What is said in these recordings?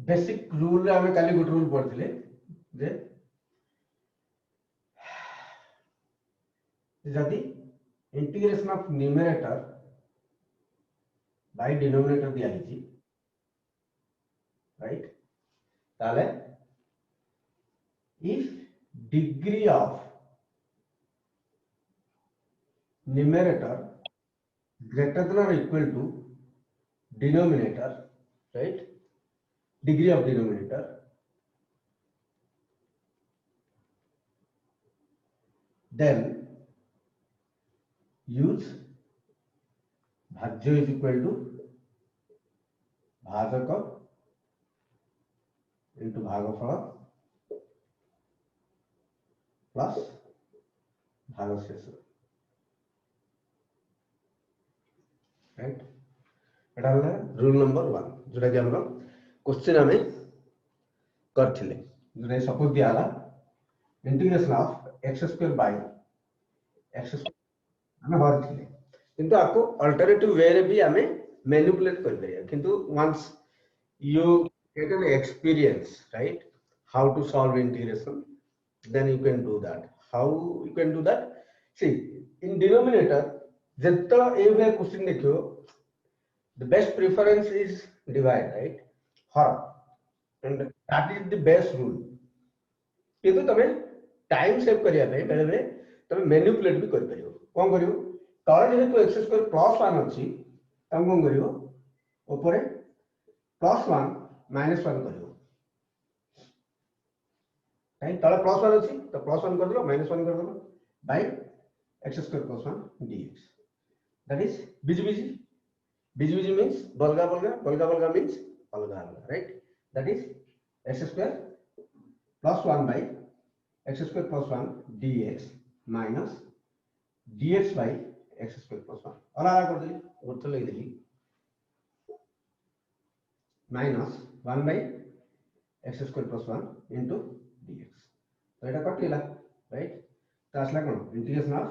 Basic rule रे हमें काली good rule पढ़थिले जे जदि integration of numerator by denominator दिया हिची राइट ताले if degree of numerator greater than or equal to denominator, right? Degree of denominator, then use bhajya is equal to bhajaka into bhagafala plus bhagashesha, right? एटा होला rule number 1 जोटा कि हमरो question हमें करथिले जोटा सपोज दिया हला integration of x square by x square हमें भरथिले किंतु आपको अल्टरनेटिव वे रे भी हमें मैनिपुलेट कर परिया किंतु once you get an experience, right, how to solve integration, then you can do that. How you can do that? See, in denominator jetta a way question देखियो the best preference is divide, right, and that is the best rule. किंतु तमे time save करिया पे बेले बेले तमे manipulate भी कर परियो कोन करियो तळे जेहेतु x स्क्वायर प्लस 1 अछि तम कोन करियो ऊपर +1 -1 करियो कहीं तळे +1 अछि तो +1 कर दलो -1 कर दलो by x square + 1 dx that is बीजी means बलगा means अलगा अलगा, right? That is x square plus 1 by x square plus 1 dx minus dx by x square plus 1 अलग कर देली और तो ले देली minus 1 by x square plus 1 into dx तो एटा कटिला, right? तो असला कोन integration of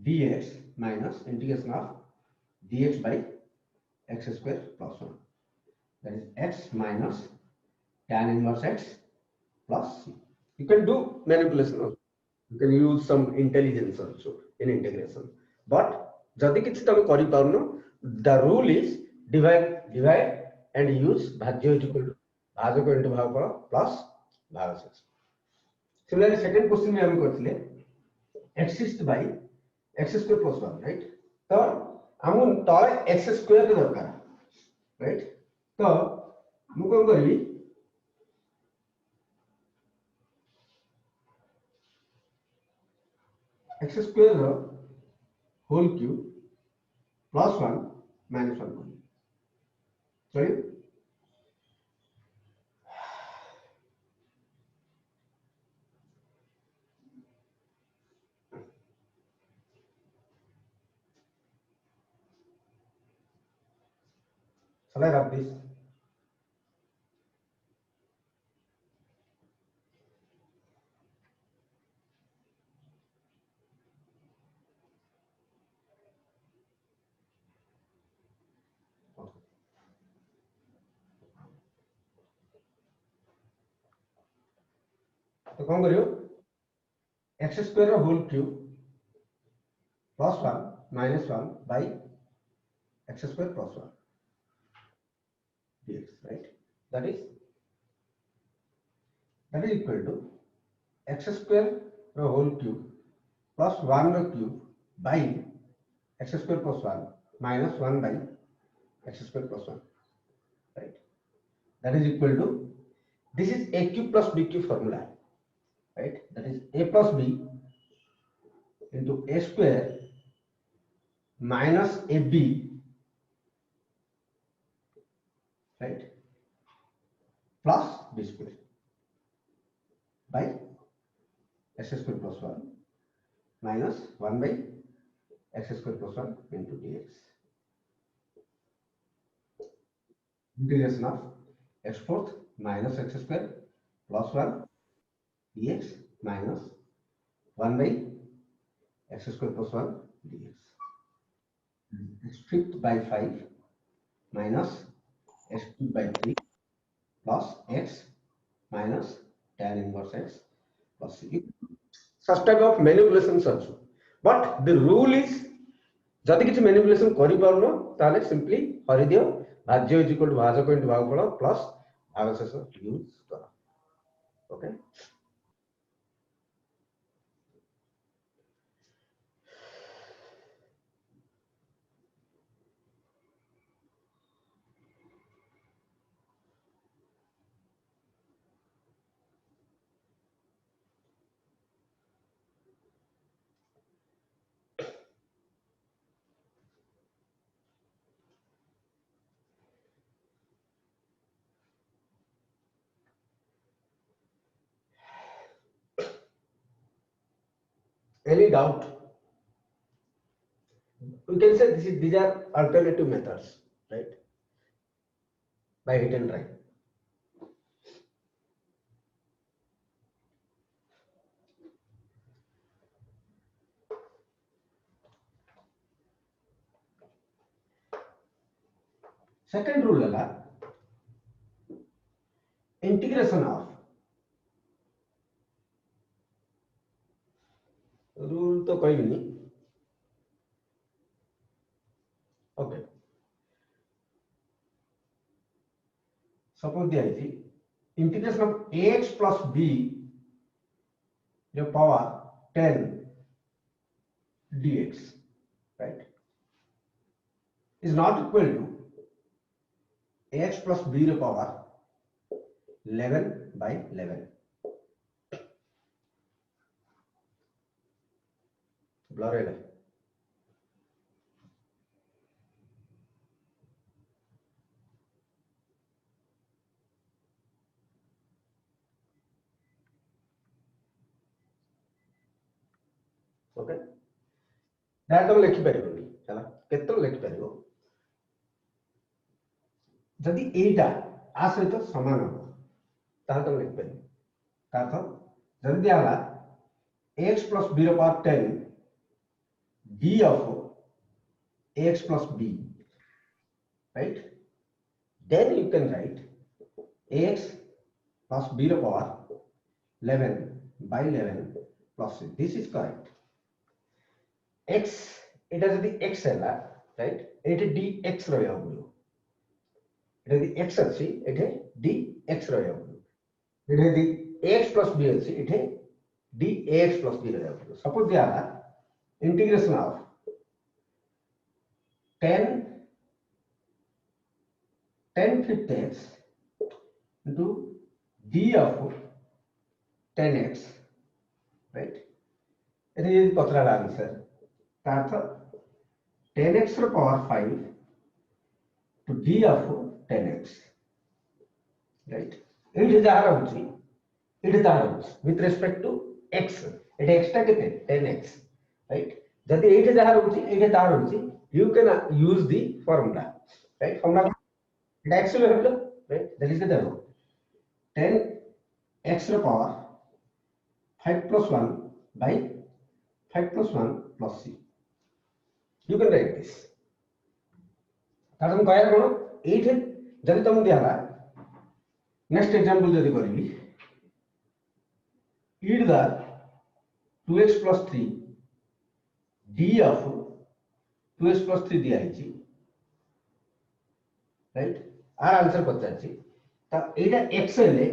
dx minus integration of dx by x square plus 1, that is x minus tan inverse x plus c. You can do manipulation also. You can use some intelligence also in integration, but jadi kichhi tame kari parno, the rule is divide and use bhajya is equal to bhajaka into bhagafala plus bhagashesha. Similarly second question में हम करथिले x is by x square plus 1, right? तो हम तळे x square के दरकार, right? तो मु कोन करबी x square whole cube plus 1 minus 1 करबी चलिए shall I wrap this? तो कौन करियो x square whole cube plus 1 minus 1 by x square plus 1 dx, right? That is equal to x square whole cube plus 1 cube by x square plus 1 minus 1 by x square plus 1, right? That is equal to, this is a cube plus b cube formula, right? That is a plus b into a square minus ab, right, plus b square by x square plus 1 minus 1 by x square plus 1 into dx. Integration of x fourth minus x square plus 1 dx minus 1 by x square plus 1 dx. X fifth by 5 minus x cube by 3 plus x minus tan inverse x plus c. Such type of manipulations also. But the rule is, जदि किसी manipulation करि पारनो ताले simply Hari दियो भाज्य is equal to भाजक into भागफल plus अवशेष use करो. Okay. Any doubt? We can say these are alternative methods, right? By hit and try. Second rule है integration of rule तो कोई भी नहीं. Okay. Suppose दिया थी integration of ax plus b जो power 10 dx, right, is not equal to ax plus b the power 11 by 11. Blur है. Okay. That तो लिखी परिबोनी चला केतल लिखी परिबो जदि एटा आ सहित समान हो ताहा तो लिखि परिबो का अर्थ जदि दियाला x plus b ର power 10 d of x plus b, right, then you can write x plus b ର power 11 by 11 plus c. This is correct. x এটা যদি x ହେଲା, right, এটা dx ରହିବ बोलो এটা যদি x ଅଛି ଏଠି dx ରହିବ बोलो ଏଠି ଯଦି x plus b ଅଛି ଏଠି dx plus b ରହିବ बोलो. Suppose दियाला integration of 10 fifth x into d of 10x, right, it is पचरा आंसर का अर्थ 10x ର power 5 to d of 10x, right, एठी जा रहउची एठी ता रहउची with respect to x एठी x टा केते 10x, right, जदि एठी जा रहउची एठी ता रहउची you can use the formula, right, formula it actually have, right, that is the 10x ର power 5 plus 1 by 5 plus 1 plus c. You can write this. तारम कहया कोन एठे जदि तुम दियाला नेक्स्ट एग्जांपल जदि करबी e to the 2x plus 3 d of 2x plus 3 दिया है, right, our answer पचार छी त एटा x ले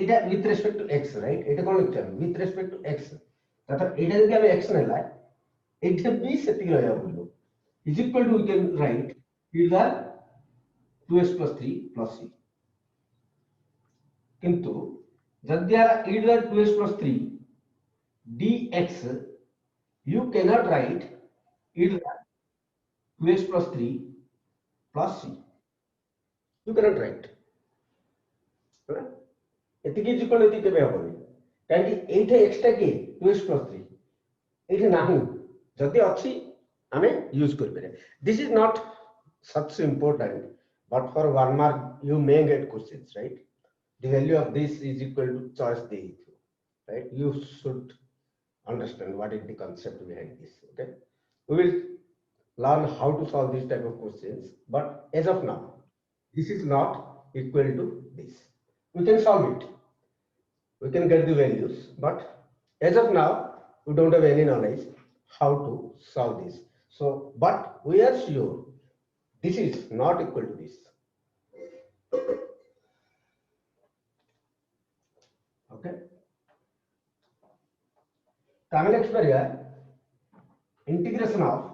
एटा with respect to x, right, एटा कोन लिखछ विथ रिस्पेक्ट टू x तथा एटा जदि हम x नेला एटा b सेति रहया बोलो is equal to we can write e to the 2x plus 3 plus c. किंतु जदि e to the 2x plus 3 dx you cannot write e to the 2x plus 3 plus c. You cannot write. एतिकी is equal एतिकी केबे होबो काहे कि एठे x टा के 2x plus 3 एठे नाही जदि अछि हमें यूज कर पारे. This is not such important, but for 1 mark you may get questions, right. The value of this is equal to choice the, right, you should understand what is the concept behind this. Okay, we will learn how to solve this type of questions, but as of now this is not equal to this. we can solve it. We can get the values, but as of now, we don't have any knowledge how to solve this. So, but we are sure this is not equal to this. Okay. Coming next here, integration of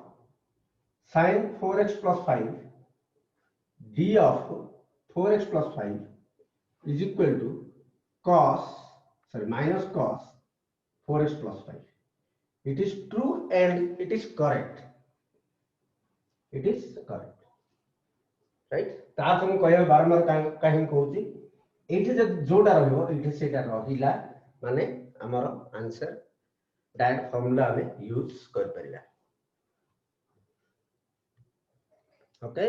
sin 4x plus 5 d of 4x plus 5 is equal to minus cos 4x plus 5. It is true and it is correct. It is correct. Right? ताकि हम कहे बारंबार कहीं कहूची एठी जब जोटा रहबो एठी सेटा रहिला माने हमर आंसर डायरेक्ट फार्मूला हमें यूज कर परिला. ओके.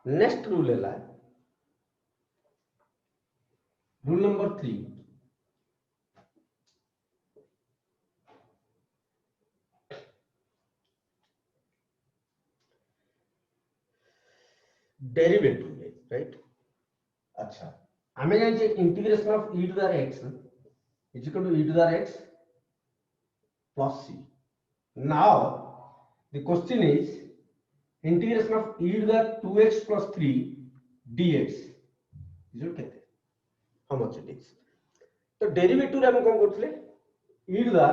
नेक्स्ट रूल है रूल नंबर 3. डेरिवेटिव. राइट. अच्छा हमें जानिए integration of e to the x is equal to e to the x plus c. Now the question is integration of e to the 2x plus 3 dx is equal to how much it is. तो derivative रे हम कोन करथले e to the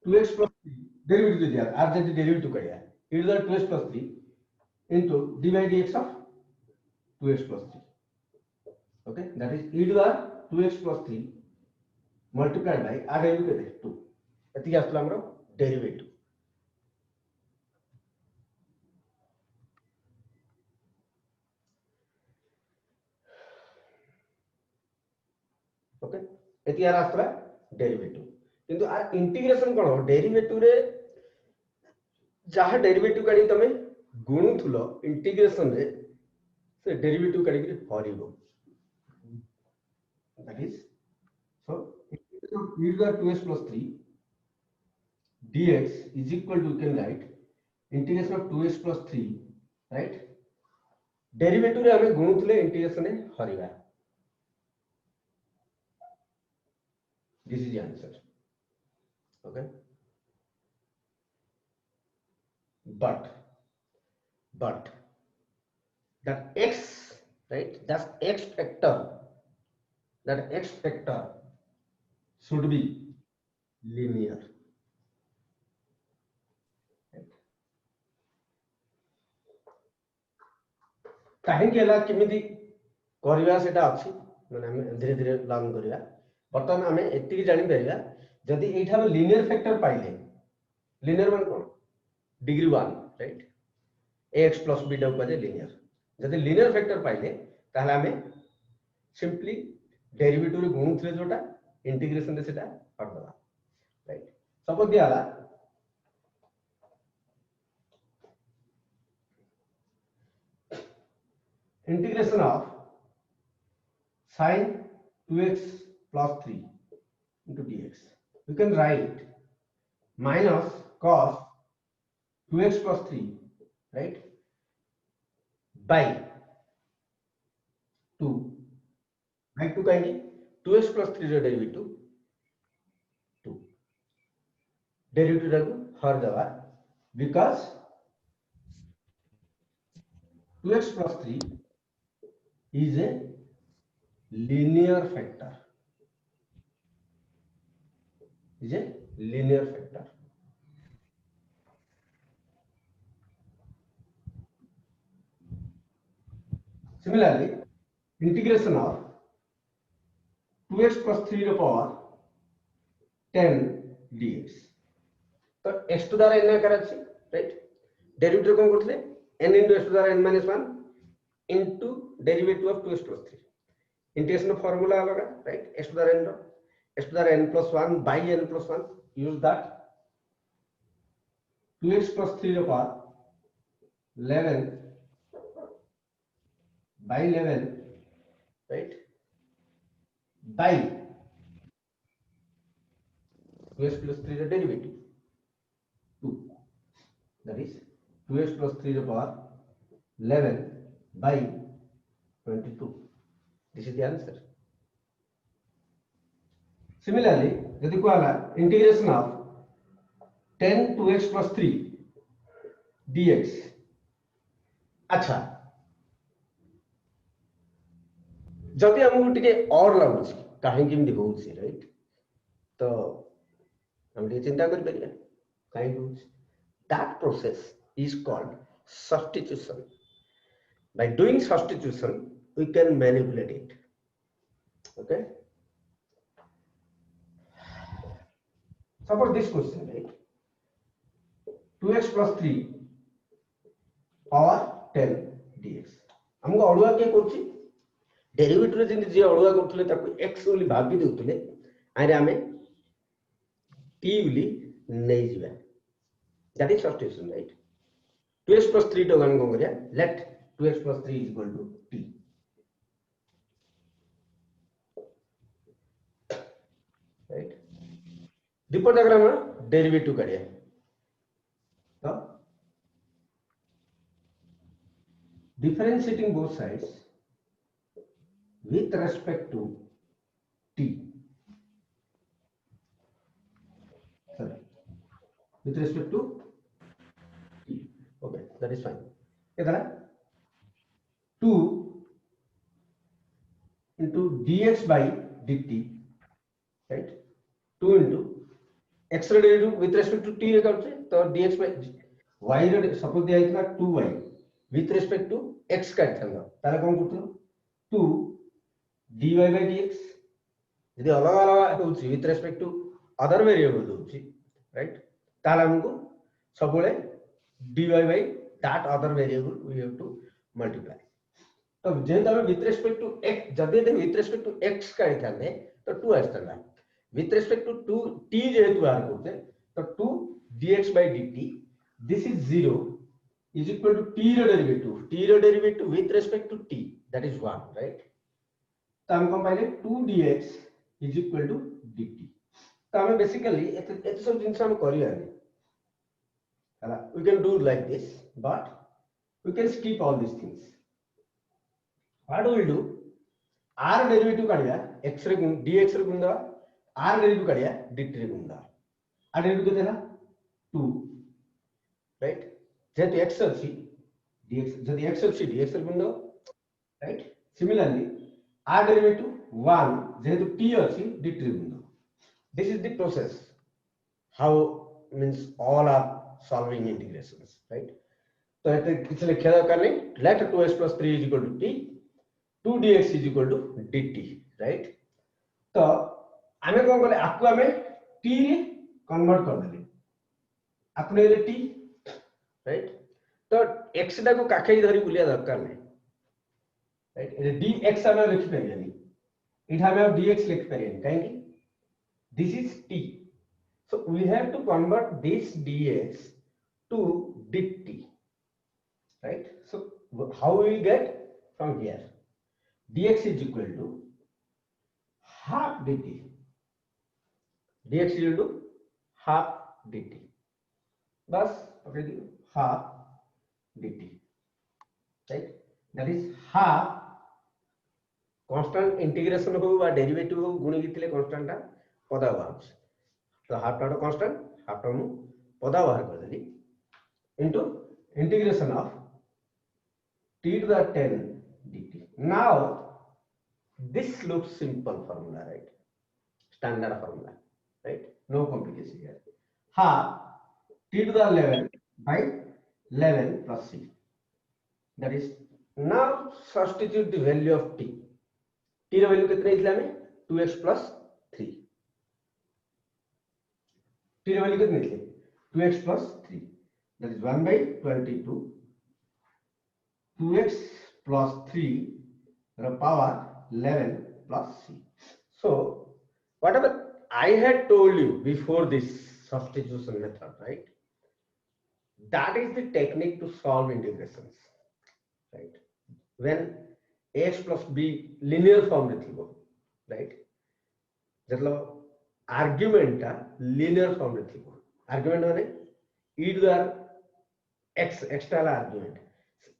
2x plus 3 derivative दिया are जदी derivative करिया e to the 2x plus 3 into d by dx of 2x plus 3. Okay, that is e to the 2x plus 3 multiplied by r value केते 2. एति आसला हमरो derivative. Okay एति are आसला derivative. किंतु आर इंटीग्रेशन कोन डेरिवेटिव रे जहा derivative काडी तमे गुणुथुलो इंटीग्रेशन रे से डेरिवेटिव काडी के हरिबो. That is so integration of e to the 2x plus 3 dx is equal to, you can write integration of 2x plus 3, right? Derivative रे हमें गुणुथले इंटीग्रेशन रे Hariba. This is the answer. Okay. But that x, right, that x factor should be linear. कहीं केला किमिति करिवा सेटा अछि माने हम धीरे धीरे लर्न करिया. बर्तमान हमें एतिकी जानि परिया जदि एठा हम लिनियर फैक्टर पाइले लिनियर मान कोन degree 1, right. ax plus b डा कजे लिनियर. जदि लिनियर फैक्टर पाइले ताहले हमें सिंपली डेरिवेटिव रे गुणुथले जोटा इंटीग्रेशन दे सेटा हट दला. राइट. सपोज दियाला integration of sin 2x plus 3 into dx. You can write minus cos 2x plus 3, right, by 2 by 2 कहेंगे 2x plus 3 रो डेरिवेटिव 2 डेरिवेटिव रे हर दवा because 2x plus 3 is a linear factor. Is a linear factor. Similarly, integration of 2x plus 3 to the power 10 dx. तो x to the n Karachi, right? Derivative कौन करते n into x to the n minus 1 into derivative of 2x plus 3. Integration of formula अलग है, right? x to the n plus 1 by n plus 1. Use that 2x plus 3 to the power 11 by 11, right? By 2x plus 3 the derivative 2. That is 2x plus 3 to the power 11 by 22. This is the answer. Similarly, यदि कहला integration of 10 2x plus 3 dx. अच्छा, जदि हमको टिके और लागुच कहीं केमती होउछि right, तो हम टिके चिंता कर परिया कहीं होउछि. That process is called substitution. By doing substitution, we can manipulate it. Okay. Suppose this question, right? 2x plus 3 power 10 dx. हमको अड़ुआ के करछि डेरिवेटिव रे जिंदि जे अड़ुआ करथले ताको x बोली भाबी देउतले आरे हमें t बोली नै जिबा. That is substitution, right? 2x plus 3 to हम कोन करिया, let 2x plus 3 is equal to t. Right? दीपर डायग्राम में डेरिवेटिव काढिया. तो differentiating both sides with respect to t. Sorry, with respect to t. Okay, that is fine. इधर 2 into dx by dt, right? 2 into x derivative with respect to t रे करछे, तो dx by y रे suppose दिया इतना 2y with respect to x का इतना ताले कोन करथलो 2 dy by dx. यदि अलग अलग होउछि with respect to other variable होउछि राइट, ताले हमको सबले dy by that other variable we have to multiply. तो जेंदा में with respect to x जदि दे with respect to x का इथाने तो 2 आस्ताना with respect to 2 t जेहेतु बाहर करते तो 2 dx by dt this is 0 is equal to t रो derivative with respect to t, that is 1, right? तो हम कौन पाइले 2 dx is equal to dt. तो हमें बेसिकली एते सब जिंस हम करिया नै हला, we can do like this but we can skip all these things. What we will do, r derivative काढिया x रे गुण dx रे गुण दा, r डेरिवेटिव काढिया dt रे गुण दा. r डेरिवेटिव देला 2, राइट? जेतु x अछि dx, जदि x अछि dx रे गुण दा, right? Similarly r derivative 1 जेतु t अछि dt रे गुण दा. This is the process how means all are solving integrations, right? तो एते किछ लिखा दरकार नै, let 2x plus 3 is equal to t, 2 dx is equal to dt, right? तो आमे कोन करले आकु आमे t रे कन्वर्ट कर देले, आपने ले t, राइट? तो x टा को काखै धरि बुलिया दरकार नै, राइट? ए dx आमे लिखि परियानी, इठा में dx लिखि परियानी काहे कि this is t. So we have to convert this dx to dt, right? So how we will get from here? Dx is equal to half dt. Dx is equal to half dt. बस पकड़ दियो half dt, right? That is half constant integration हो बा derivative हो गुणी कितले constant टा पदा बाहर, तो हाफ टा कांस्टेंट हाफ टा मु पदा बाहर कर देली into integration of t to the 10 dt. Now this looks simple formula, right? Standard formula, right? No complication here. Half t to the 11 by 11 plus c, that is, now substitute the value of t. t ର value कितने इतला में 2x plus 3. t रे value कितने थे 2x plus 3, that is 1 by 22 2x plus 3 the power 11 plus c. So whatever I had told you before this substitution method, right, that is the technique to solve integrations, right? When ax plus b linear form रे थिबो, right? मतलब argument टा linear form रे थिबो. Argument माने e to the x external argument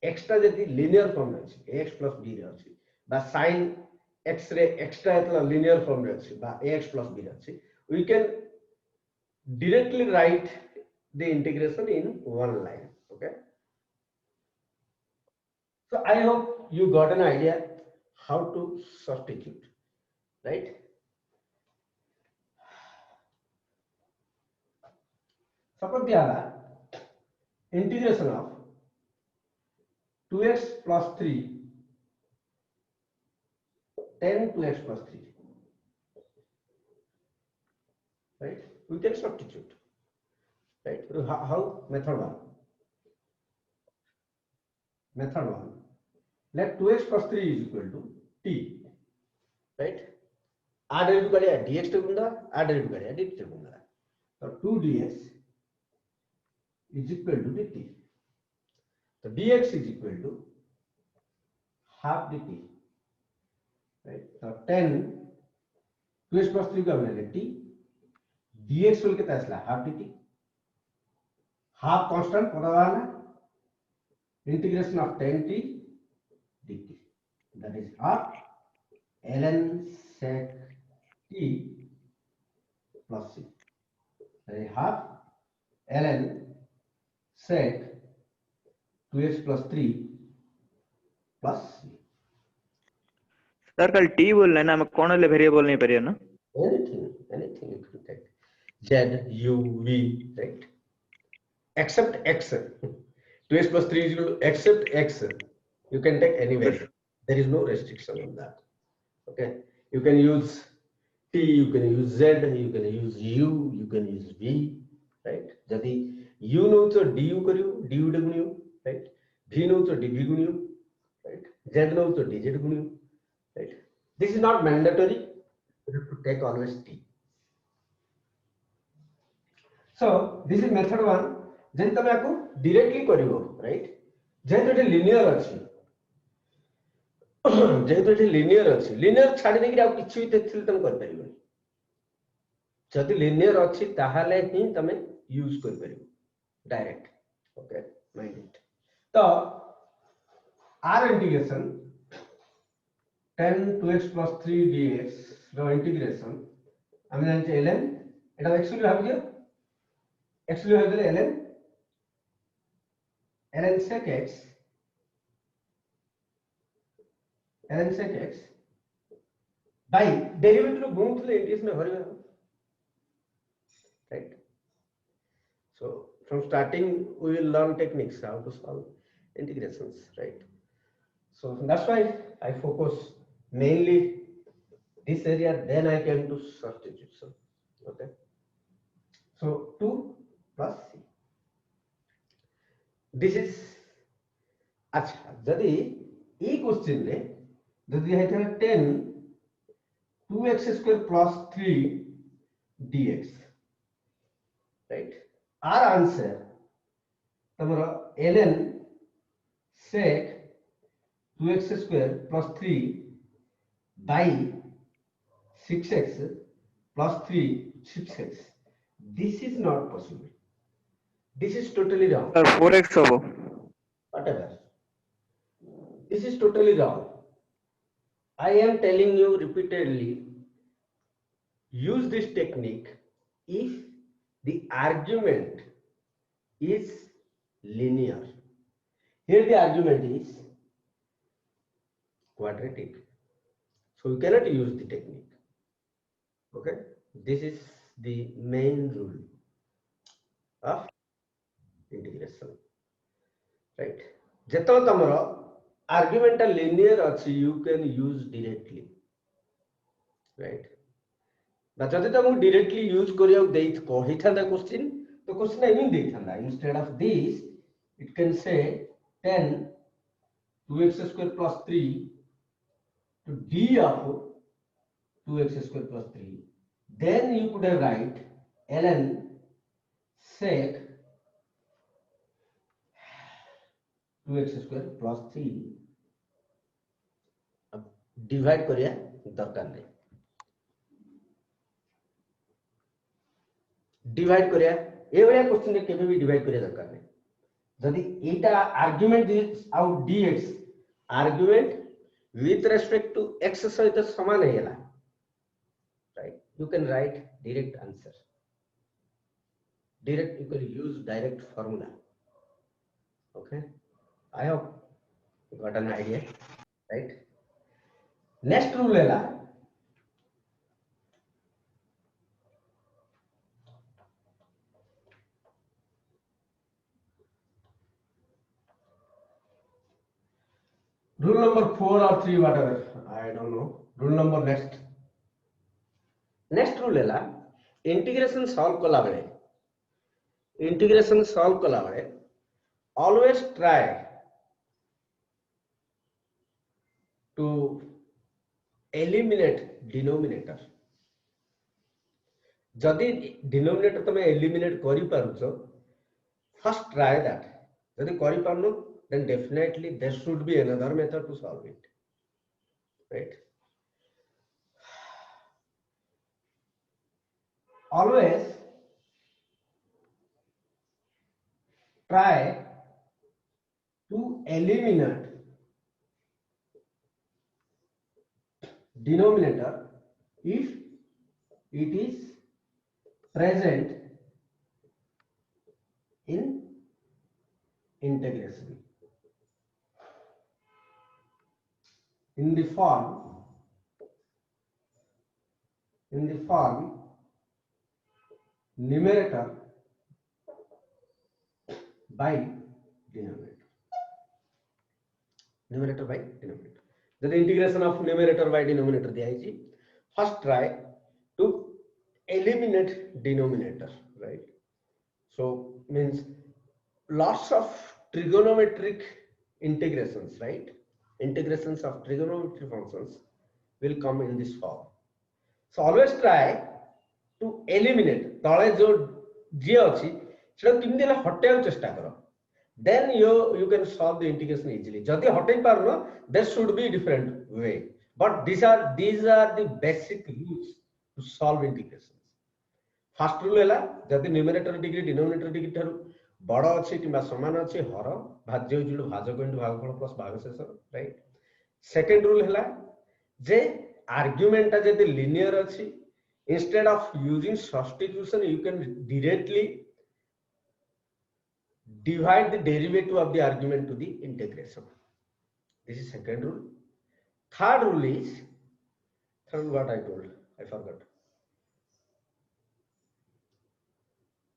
extra जदि linear form रे अछि ax plus b रे अछि बा sin x रे एक्स्ट्रा एतला लिनियर फॉर्म रे अछि बा ax plus b रे अछि, we can directly write the integration in one line. Okay, so I hope you got an idea how to substitute, right? Suppose दिया integration of 2x plus 3 10 2x plus 3, right? We can substitute, right? How? Method 1. Method 1, let 2x plus 3 is equal to t, right? r derivative करेगा dx टेबुंदा, r derivative करेगा dt टेबुंदा, तो 2 dx is equal to dt, so dx is equal to half dt, right? So 10 2x plus 3 का मैंने t dx बोल के तैसला half dt, half constant पता वाला integration of 10t dt, that is half ln sec t plus c, that is half ln sec 2x plus 3 plus c. Sir कल T बोलना है ना, हम कौन वाले वेरिएबल नहीं परिया ना? Anything you can take. Z, U, V, right? Except x. 2x plus 3 is equal to except x. You can take any variable. There is no restriction on that. Okay. You can use T, you can use Z, you can use U, you can use V, right? Jadi U no to du करियो, du de गुणियो, right? V no to dv गुणियो, right? Z no to dz गुणियो, right? This is not mandatory. You have to take always T. So this is method 1. Then तमे आको directly करियो, right? जेहेतु एटे linear अछि, जेहेतु एटे linear अछि, linear छाडी देकि आउ किछि भी तेथिल तमे कर परिबो। जदि linear अछि ताहाले ही तमे यूज कर परिबो डायरेक्ट, ओके, माइंड इट। तो r integration 10 2x plus 3 dx रो इंटीग्रेशन हम जानते ln एटा एक्चुअली भाग दियो, एक्चुअली भाग दियो ln sec x by derivative रो गुण थले इंटीग्रेशन में भरिबा, right? So from starting we will learn techniques how to solve integrations, right? So that's why I focus mainly this area, then I came to substitution. Okay, so 2 plus c, this is अच्छा जदि ई question रे जदि है 10 2x square plus 3 dx, right? our answer तमरा ln sec 2x square plus 3 by 6x plus 3 6x, this is not possible, this is totally wrong. Sir 4x होबो, Whatever, this is totally wrong. I am telling you repeatedly, use this technique if the argument is linear. Here the argument is quadratic, so we cannot use the technique. Okay, this is the main rule of integration, right? जेतो तमरो argument linear अछि, you can use directly, right? ना जदि तमु directly use करियो देई कहि थांदा question, तो question amine देई थांदा, instead of this it can say 10 2x square plus 3 to d of 2x square plus 3, then you could have write ln sec 2x square plus 3, अब divide करिया दरकार नहीं, divide करिया ए वाला क्वेश्चन रे केबे भी डिवाइड करिया दरकार नहीं, जदि एटा आर्गुमेंट आउ dx argument with respect to x सहित समान हेला, right? You can write direct answer. Direct, you can use direct formula. Okay, I hope you got an idea, right? Next rule हेला rule number 4 or 3, whatever, I don't know. Rule number next rule Hella integration solve कला बेले always try to eliminate denominator. जदि denominator तुम eliminate करि पारुछ, first try that. जदि करि पारनो, then definitely there should be another method to solve it, right? Always try to eliminate denominator if it is present in integration in the form numerator by denominator. Numerator by denominator. The integration of numerator by denominator दिया है जी. First try to eliminate denominator, right? So means lots of trigonometric integrations, right? Integrations of trigonometric functions will come in this form. So always try to eliminate तले जो जी अछि सेटा किमि देला हटेउ चेष्टा करो. Then you can solve the integration easily. जदि हटेइ पारनो, there should be different way, but these are the basic rules to solve integrations. First rule है जदि न्यूमरेटर डिग्री डिनोमिनेटर डिग्री ठारू बड़ अच्छी कि समान अच्छी हर भाज्य इक्वल टू भाजक इनटू भागफल प्लस भागशेष, राइट? सेकंड रूल है जे आर्गुमेंट टा जदि लिनियर अच्छी, instead of using substitution you can directly divide the derivative of the argument to the integration. This is second rule. Third rule is what I told, I forgot.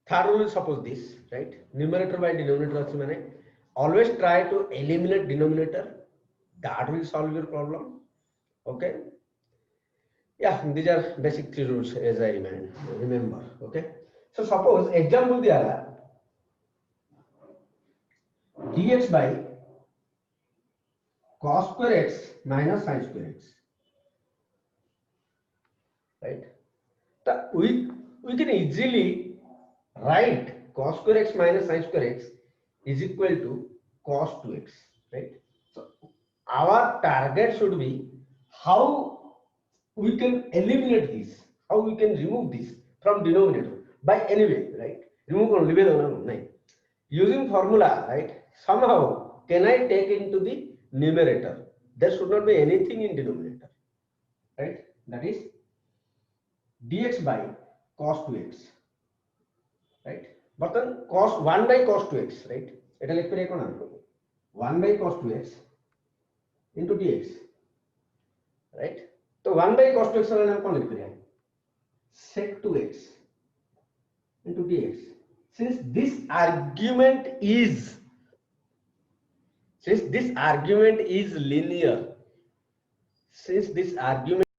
Third rule is suppose this, right? Numerator by denominator achhi mane always try to eliminate denominator. That will solve your problem. Okay? Yeah, these are basic 3 rules as I remember. Okay? So suppose example दिया है dx by cos square x minus sin square x, right? So we can easily write cos square x minus sin square x is equal to cos 2x, right? So our target should be how we can eliminate this, how we can remove this from denominator by any way, right? Remove only by no, using formula, right? Somehow can I take into the numerator? There should not be anything in denominator, right? That is dx by cos 2x, right? But then cos 1 by cos 2x, right? Eta likh pare kona 1 by cos 2x into dx, right? तो 1 by cos 2x वाला नाम कौन लिख रहे हैं? sec 2x into dx. Since this argument is linear, since this argument